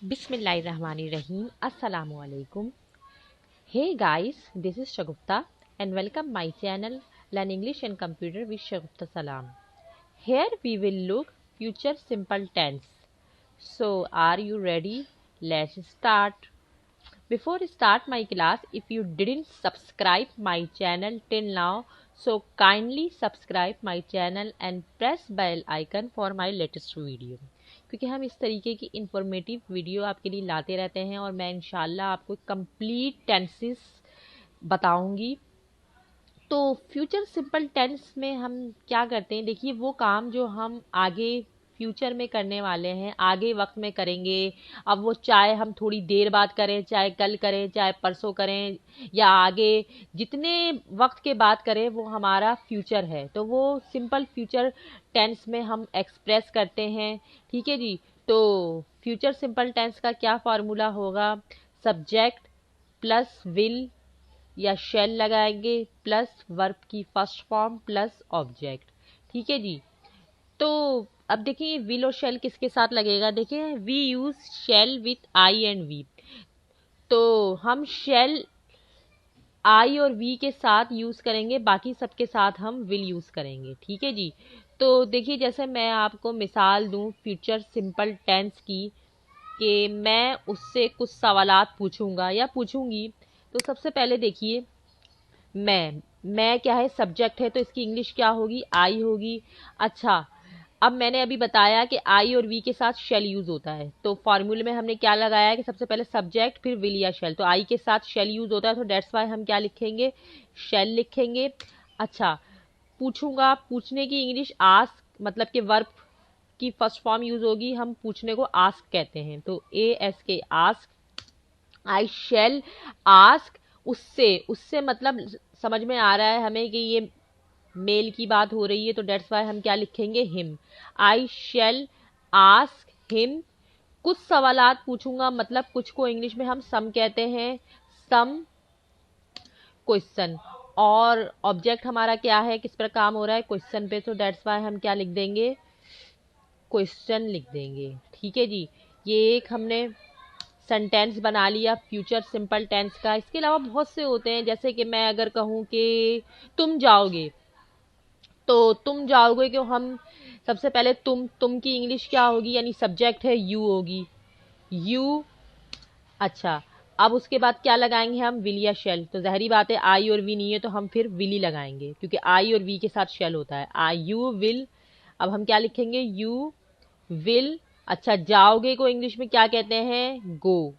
Bismillahirrahmanirrahim. Assalamualaikum. Hey guys, this is Shagufta and welcome my channel Learn English and Computer with Shagufta Salam. Here we will look future simple tense. So are you ready? Let's start. Before I start my class, if you didn't subscribe my channel till now, so kindly subscribe my channel and press bell icon for my latest video. क्योंकि हम इस तरीके की informative video आपके लिए लाते रहते हैं और मैं इंशाल्लाह आपको कंप्लीट टेंसेस बताऊंगी। तो फ्यूचर सिंपल टेंस में हम क्या करते हैं, देखिए वो काम जो हम आगे फ्यूचर में करने वाले हैं, आगे वक्त में करेंगे। अब वो चाहे हम थोड़ी देर बाद करें, चाहे कल करें, चाहे परसों करें या आगे जितने वक्त के बाद करें, वो हमारा फ्यूचर है। तो वो सिंपल फ्यूचर टेंस में हम एक्सप्रेस करते हैं। ठीक है जी। तो फ्यूचर सिंपल टेंस का क्या फार्मूला होगा? सब्जेक्ट प्लस विल या शेल लगाएंगे प्लस वर्ब की फर्स्ट फॉर्म प्लस ऑब्जेक्ट। ठीक है जी। तो अब देखिए विल और शेल किसके साथ लगेगा। देखिए we use shall with I and we, तो हम शेल आई और वी के साथ यूज करेंगे, बाकी सबके साथ हम विल यूज करेंगे। ठीक है जी। तो देखिए जैसे मैं आपको मिसाल दूं फ्यूचर सिंपल टेंस की, कि मैं उससे कुछ सवालात पूछूंगा या पूछूंगी। तो सबसे पहले देखिए मैं क्या है, सब्जेक्ट है, तो इसकी इंग्लिश क्या होगी? आई होगी। अच्छा, अब मैंने अभी बताया कि आई और वी के साथ शेल यूज होता है, तो फॉर्मूले में हमने क्या लगाया कि सबसे पहले सब्जेक्ट फिर विल या शेल। तो आई के साथ शेल यूज होता है, तो डेट्स वाई हम क्या लिखेंगे? शेल लिखेंगे। अच्छा, पूछूंगा, पूछने की इंग्लिश आस्क, मतलब कि वर्ब की फर्स्ट फॉर्म यूज होगी, हम पूछने को आस्क कहते हैं, तो ए एस के आस्क। आई शेल आस्क उससे, उससे मतलब समझ में आ रहा है हमें कि ये मेल की बात हो रही है, तो डेट्स वाई हम क्या लिखेंगे? Him. I shall ask him. कुछ सवालात पूछूंगा, मतलब कुछ को इंग्लिश में हम सम कहते हैं, सम क्वेश्चन। और ऑब्जेक्ट हमारा क्या है, किस पर काम हो रहा है? क्वेश्चन पे, तो डेट्स वाई हम क्या लिख देंगे? क्वेश्चन लिख देंगे। ठीक है जी। ये एक हमने सेंटेंस बना लिया फ्यूचर सिंपल टेंस का। इसके अलावा बहुत से होते हैं, जैसे कि मैं अगर कहूँ कि तुम जाओगे, तो तुम जाओगे क्यों, हम सबसे पहले तुम की इंग्लिश क्या होगी? यानी सब्जेक्ट है, यू होगी, यू। अच्छा, अब उसके बाद क्या लगाएंगे हम? विल या शेल। तो जहरी बात है आई और वी नहीं है, तो हम फिर विल ही लगाएंगे, क्योंकि आई और वी के साथ शेल होता है। आई यू विल। अब हम क्या लिखेंगे? You will. अच्छा, जाओगे को इंग्लिश में क्या कहते हैं? गो।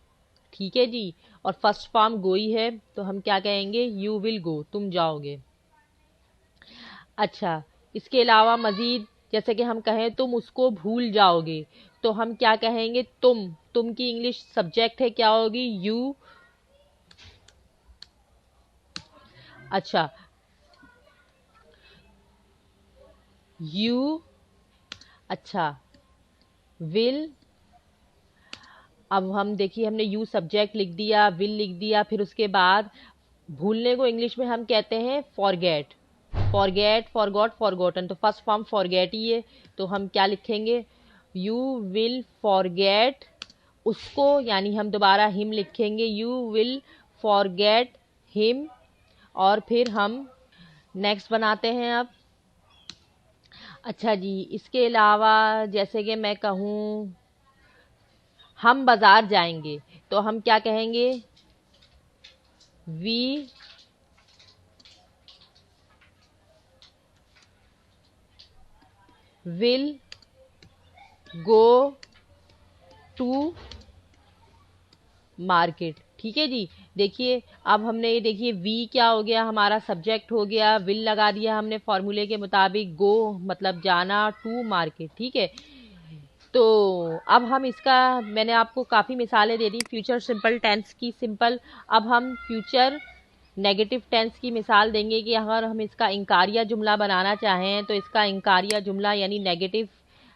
ठीक है जी। और फर्स्ट फॉर्म गो ही है, तो हम क्या कहेंगे? यू विल गो, तुम जाओगे। अच्छा, इसके अलावा मजीद जैसे कि हम कहें तुम उसको भूल जाओगे, तो हम क्या कहेंगे? तुम की इंग्लिश सब्जेक्ट है, क्या होगी? यू। अच्छा, यू। अच्छा, विल। अब हम देखिए हमने यू सब्जेक्ट लिख दिया, विल लिख दिया, फिर उसके बाद भूलने को इंग्लिश में हम कहते हैं फॉरगेट। फॉरगेट, फॉरगॉट, फॉरगॉटन, तो फर्स्ट फॉर्म फॉरगेट ही है, तो हम क्या लिखेंगे? यू विल फॉरगेट उसको, यानी हम दोबारा हिम लिखेंगे, यू विल फॉरगेट हिम। और फिर हम नेक्स्ट बनाते हैं अब। अच्छा जी, इसके अलावा जैसे कि मैं कहूँ हम बाजार जाएंगे, तो हम क्या कहेंगे? We will go to market. ठीक है जी। देखिए अब हमने ये देखिए वी क्या हो गया, हमारा सब्जेक्ट हो गया, विल लगा दिया हमने फॉर्मूले के मुताबिक, गो मतलब जाना, टू मार्केट। ठीक है। तो अब हम इसका, मैंने आपको काफ़ी मिसालें दे दी फ्यूचर सिंपल टेंस की सिंपल। अब हम फ्यूचर नेगेटिव टेंस की मिसाल देंगे कि अगर हम इसका इंकारिया जुमला बनाना चाहें, तो इसका इंकारिया जुमला यानी नेगेटिव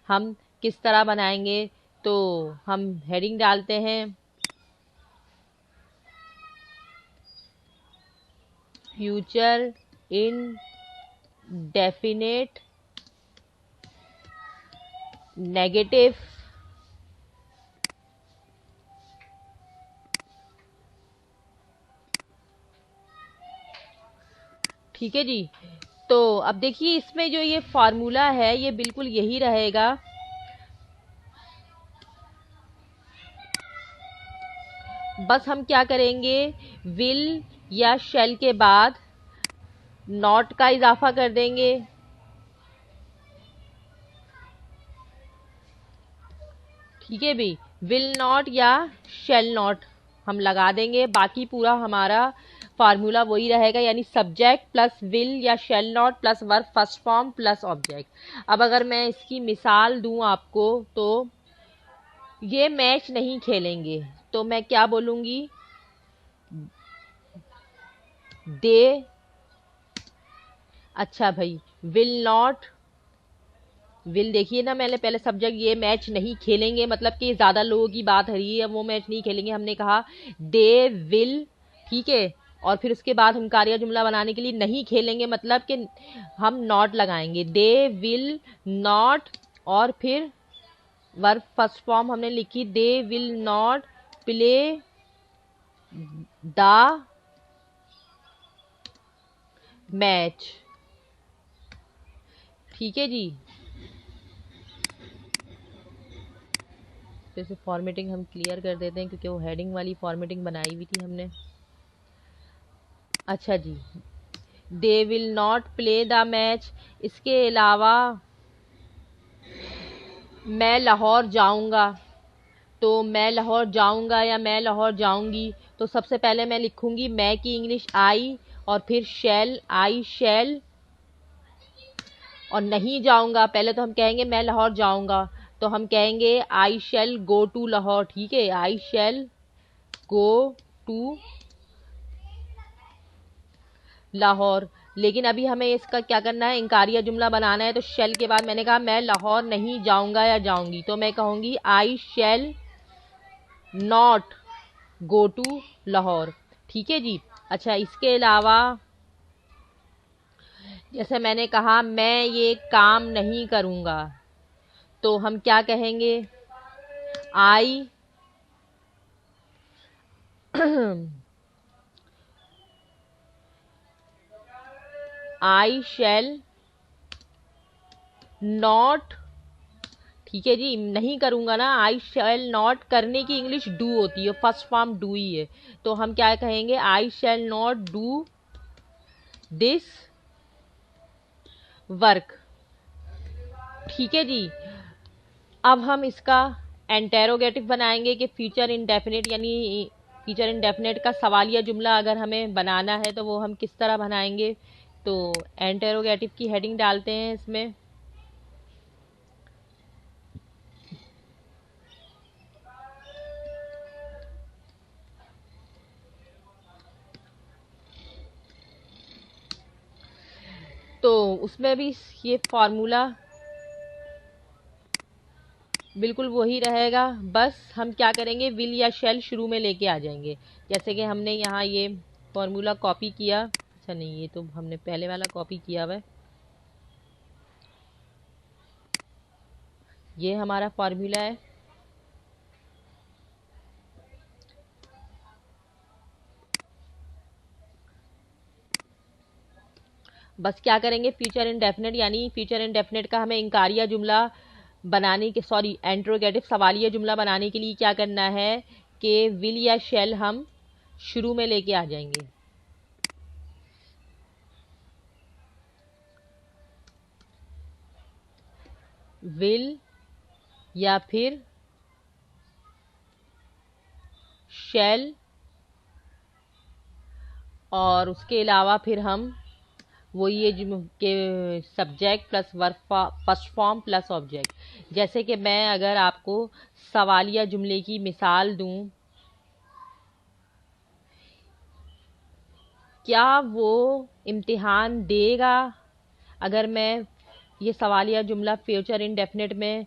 हम किस तरह बनाएंगे। तो हम हेडिंग डालते हैं फ्यूचर इन डेफिनेट नेगेटिव ठीक है जी। तो अब देखिए इसमें जो ये फॉर्मूला है ये बिल्कुल यही रहेगा। बस हम क्या करेंगे, विल या शैल के बाद नॉट का इजाफा कर देंगे। ठीक है भाई, विल नॉट या शैल नॉट हम लगा देंगे, बाकी पूरा हमारा फार्मूला वही रहेगा, यानी सब्जेक्ट प्लस विल या shall not plus verb first form plus object. अब अगर मैं इसकी मिसाल दूं आपको, तो ये मैच नहीं खेलेंगे, तो मैं क्या बोलूंगी, दे, अच्छा भाई विल नॉट, विल देखिए ना, मैंने पहले सब्जेक्ट, ये मैच नहीं खेलेंगे मतलब कि ज़्यादा लोगों की बात हो रही है, वो मैच नहीं खेलेंगे, हमने कहा दे विल, ठीक है। और फिर उसके बाद हम कार्य जुमला बनाने के लिए नहीं खेलेंगे मतलब कि हम नॉट लगाएंगे, दे विल नॉट, और फिर वर्ब फर्स्ट फॉर्म हमने लिखी, दे will not play the match. ठीक है जी। फिर से फॉर्मेटिंग हम क्लियर कर देते हैं क्योंकि वो हेडिंग वाली फॉर्मेटिंग बनाई हुई थी हमने। अच्छा जी, they will not play the match. इसके अलावा मैं लाहौर जाऊंगा, तो मैं लाहौर जाऊंगा या मैं लाहौर जाऊंगी, तो सबसे पहले मैं लिखूंगी मैं की इंग्लिश आई, और फिर शैल, आई शैल, और नहीं जाऊंगा पहले तो हम कहेंगे मैं लाहौर जाऊंगा, तो हम कहेंगे I shell go to Lahore. ठीक है, आई शैल गो टू लाहौर। लेकिन अभी हमें इसका क्या करना है, इंकारिया जुमला बनाना है, तो शैल के बाद मैंने कहा मैं लाहौर नहीं जाऊंगा या जाऊंगी, तो मैं कहूंगी I shall not go to Lahore. ठीक है जी। अच्छा, इसके अलावा जैसे मैंने कहा मैं ये काम नहीं करूंगा, तो हम क्या कहेंगे, आई आई शैल नॉट, ठीक है जी, नहीं करूंगा ना, आई शैल नॉट, करने की इंग्लिश डू होती है, फर्स्ट फॉर्म डू ही है, तो हम क्या कहेंगे, I shall not do this work. ठीक है जी। अब हम इसका एंटेरोगेटिव बनाएंगे कि फ्यूचर इंडेफिनिट, यानी फ्यूचर इंडेफिनिट का सवालिया जुमला अगर हमें बनाना है तो वो हम किस तरह बनाएंगे, तो एंटेरोगेटिव की हेडिंग डालते हैं इसमें। तो उसमें भी ये फॉर्मूला बिल्कुल वही रहेगा, बस हम क्या करेंगे, विल या शेल शुरू में लेके आ जाएंगे, जैसे कि हमने यहाँ ये फॉर्मूला कॉपी किया। अच्छा नहीं, ये तो हमने पहले वाला कॉपी किया हुआ है, ये हमारा फॉर्मूला है। बस क्या करेंगे, फ्यूचर इंडेफिनिट, यानी फ्यूचर इंडेफिनिट का हमें इंकारिया जुमला बनाने के, सॉरी एंट्रोगेटिव सवालिया जुमला बनाने के लिए क्या करना है कि विल या शेल हम शुरू में लेके आ जाएंगे। विल या फिर शेल, और उसके अलावा फिर हम वो ये के subject plus verb first form plus object. जैसे कि मैं अगर आपको सवालिया जुमले की मिसाल दूं, क्या वो इम्तिहान देगा, अगर मैं ये सवालिया जुमला फ्यूचर इंडेफिनिट में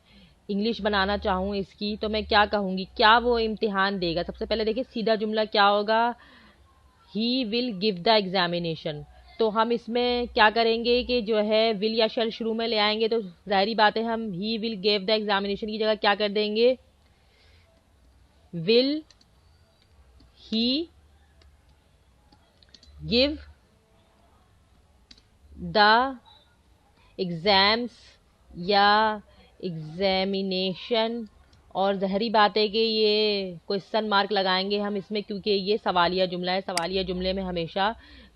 इंग्लिश बनाना चाहूँ इसकी, तो मैं क्या कहूँगी, क्या वो इम्तिहान देगा। सबसे पहले देखिए सीधा जुमला क्या होगा, he will give the examination, तो हम इसमें क्या करेंगे कि जो है विल या शैल शुरू में ले आएंगे, तो जाहिर बात है हम he will give the examination की जगह क्या कर देंगे, will he give the exams या एग्जामिनेशन। और ज़हरी बात है कि ये क्वेश्चन मार्क लगाएंगे हम इसमें, क्योंकि ये सवालिया जुमला है। सवालिया जुमले में हमेशा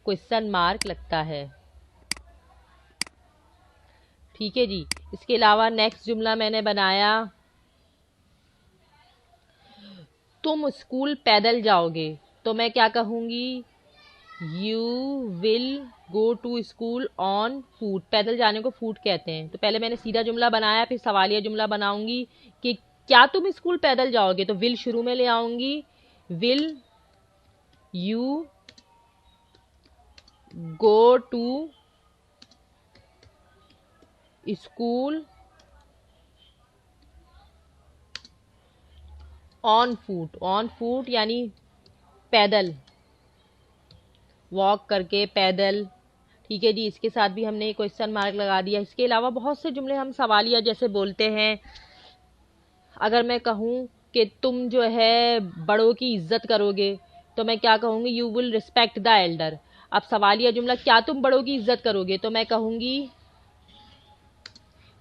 क्वेश्चन मार्क लगता है। ठीक है जी। इसके अलावा नेक्स्ट जुमला मैंने बनाया, तुम स्कूल पैदल जाओगे, तो मैं क्या कहूँगी, you will go to school on foot. पैदल जाने को फूट कहते हैं। तो पहले मैंने सीधा जुमला बनाया, फिर सवालिया जुमला बनाऊंगी कि क्या तुम स्कूल पैदल जाओगे, तो विल शुरू में ले आऊंगी। Will you go to school on foot. On foot यानी पैदल, वॉक करके, पैदल। ठीक है जी। इसके साथ भी हमने क्वेश्चन मार्क लगा दिया। इसके अलावा बहुत से जुमले हम सवालिया जैसे बोलते हैं। अगर मैं कहूँ कि तुम जो है बड़ों की इज्जत करोगे, तो मैं क्या कहूँगी, you will respect the Elder. अब सवालिया जुमला, क्या तुम बड़ों की इज्जत करोगे, तो मैं कहूँगी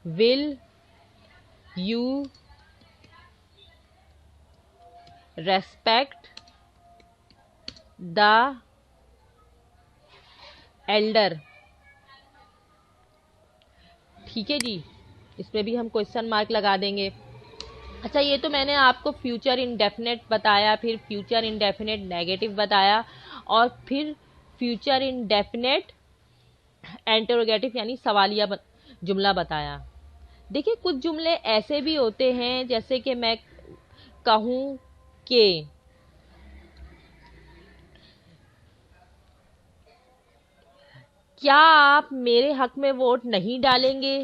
will you respect the Elder. ठीक है जी। इसमें भी हम क्वेश्चन मार्क लगा देंगे। अच्छा, ये तो मैंने आपको फ्यूचर इंडेफिनेट बताया, फिर फ्यूचर इंडेफिनेट नेगेटिव बताया, और फिर फ्यूचर इंडेफिनेट इंटरोगेटिव यानी सवालिया जुमला बताया। देखिए, कुछ जुमले ऐसे भी होते हैं, जैसे कि मैं कहूँ कि क्या आप मेरे हक में वोट नहीं डालेंगे,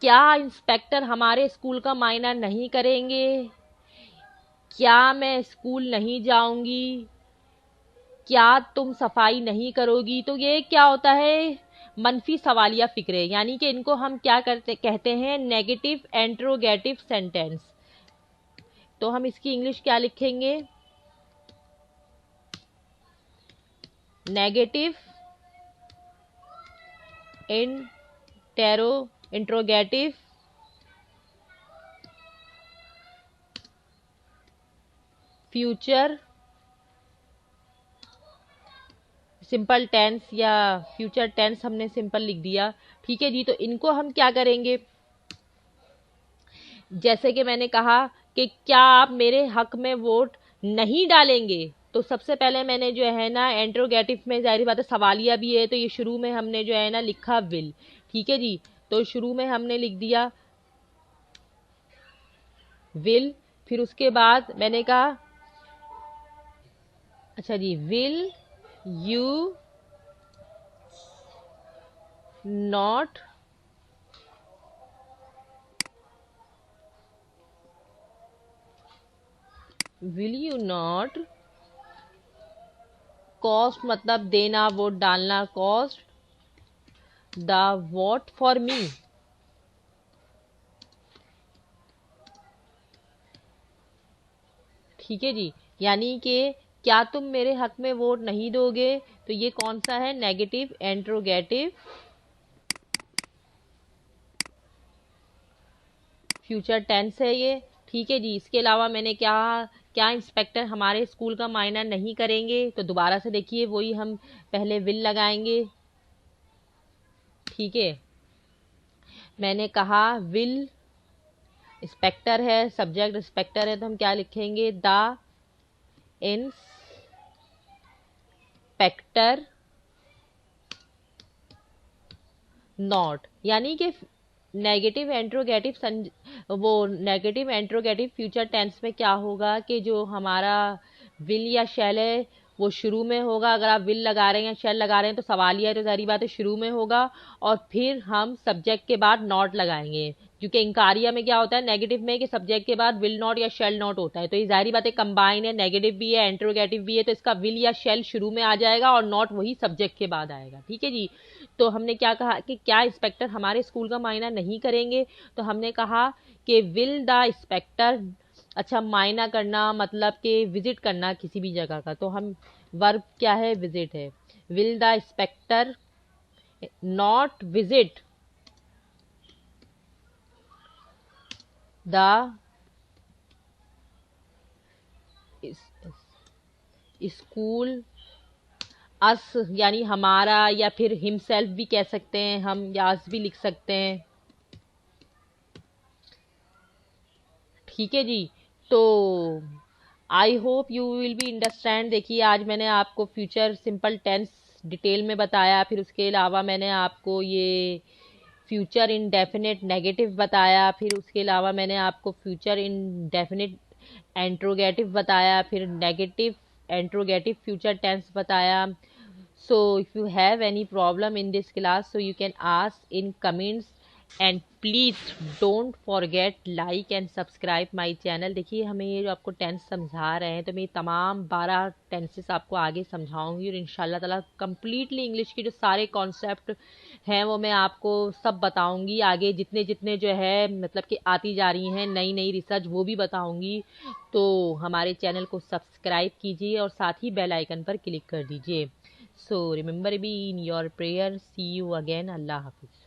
क्या इंस्पेक्टर हमारे स्कूल का मायना नहीं करेंगे, क्या मैं स्कूल नहीं जाऊंगी, क्या तुम सफाई नहीं करोगी। तो ये क्या होता है, मनफी सवालिया फिक्रे, यानी कि इनको हम क्या कहते हैं, नेगेटिव इंटरोगेटिव सेंटेंस। तो हम इसकी इंग्लिश क्या लिखेंगे, negative interrogative future simple tense, या फ्यूचर टेंस हमने सिंपल लिख दिया। ठीक है जी। तो इनको हम क्या करेंगे, जैसे कि मैंने कहा कि क्या आप मेरे हक में वोट नहीं डालेंगे, तो सबसे पहले मैंने जो है ना इंट्रोगेटिव में, जाहिर बात है सवालिया भी है, तो ये शुरू में हमने जो है ना लिखा विल। ठीक है जी। तो शुरू में हमने लिख दिया विल, फिर उसके बाद मैंने कहा, अच्छा जी, विल यू नॉट कॉस्ट मतलब देना, वोट डालना, cost the vote for me. ठीक है जी। यानी कि क्या तुम मेरे हक में वोट नहीं दोगे, तो ये कौन सा है, नेगेटिव इंट्रोगेटिव फ्यूचर टेंस है ये। ठीक है जी। इसके अलावा मैंने क्या इंस्पेक्टर हमारे स्कूल का मायना नहीं करेंगे, तो दोबारा से देखिए वही हम पहले विल लगाएंगे। ठीक है। मैंने कहा विल, इंस्पेक्टर है, सब्जेक्ट इंस्पेक्टर है, तो हम क्या लिखेंगे, द इंस्पेक्टर नॉट। यानी कि नेगेटिव इंट्रोगेटिव फ्यूचर टेंस में क्या होगा कि जो हमारा विल या शैल है वो शुरू में होगा। अगर आप विल लगा रहे हैं या शैल लगा रहे हैं तो सवालिया है, तो सारी बातें शुरू में होगा, और फिर हम सब्जेक्ट के बाद नॉट लगाएंगे, क्योंकि इंकारिया में क्या होता है, नेगेटिव में, कि सब्जेक्ट के बाद विल नॉट या शेल नॉट होता है। तो ये जाहिर बात है कंबाइन है, नेगेटिव भी है इंट्रोगेटिव भी है, तो इसका विल या शेल शुरू में आ जाएगा और नॉट वही सब्जेक्ट के बाद आएगा। ठीक है जी। तो हमने क्या कहा कि क्या इंस्पेक्टर हमारे स्कूल का मायना नहीं करेंगे, तो हमने कहा कि विल द इंस्पेक्टर, अच्छा मायना करना मतलब कि विजिट करना किसी भी जगह का, तो हम वर्ब क्या है, विजिट है। Will the inspector not visit the school, अस यानी हमारा, या फिर हिमसेल्फ भी कह सकते हैं हम, या अस भी लिख सकते हैं। ठीक है जी। तो I hope you will be understand. देखिए आज मैंने आपको फ्यूचर सिंपल टेंस डिटेल में बताया, फिर उसके अलावा मैंने आपको ये फ्यूचर इंडेफिनिट नेगेटिव बताया, फिर उसके अलावा मैंने आपको फ्यूचर इंडेफिनिट एंट्रोगेटिव बताया, फिर नेगेटिव एंट्रोगेटिव फ्यूचर टेंस बताया। So if you have any problem in this class, so you can ask in comments, and please don't forget like and subscribe my channel। देखिए हमें ये जो आपको tense समझा रहे हैं, तो मैं तमाम 12 टेंसेस आपको आगे समझाऊंगी, और इंशाल्लाह ताला कम्प्लीटली इंग्लिश के जो सारे कॉन्सेप्ट हैं वो मैं आपको सब बताऊंगी आगे, जितने जितने जो है मतलब कि आती जा रही हैं नई नई रिसर्च, वो भी बताऊंगी। तो हमारे चैनल को सब्सक्राइब कीजिए और साथ ही बेल आइकन पर क्लिक कर दीजिए। So remember me in your prayer. See you again. Allah Hafiz.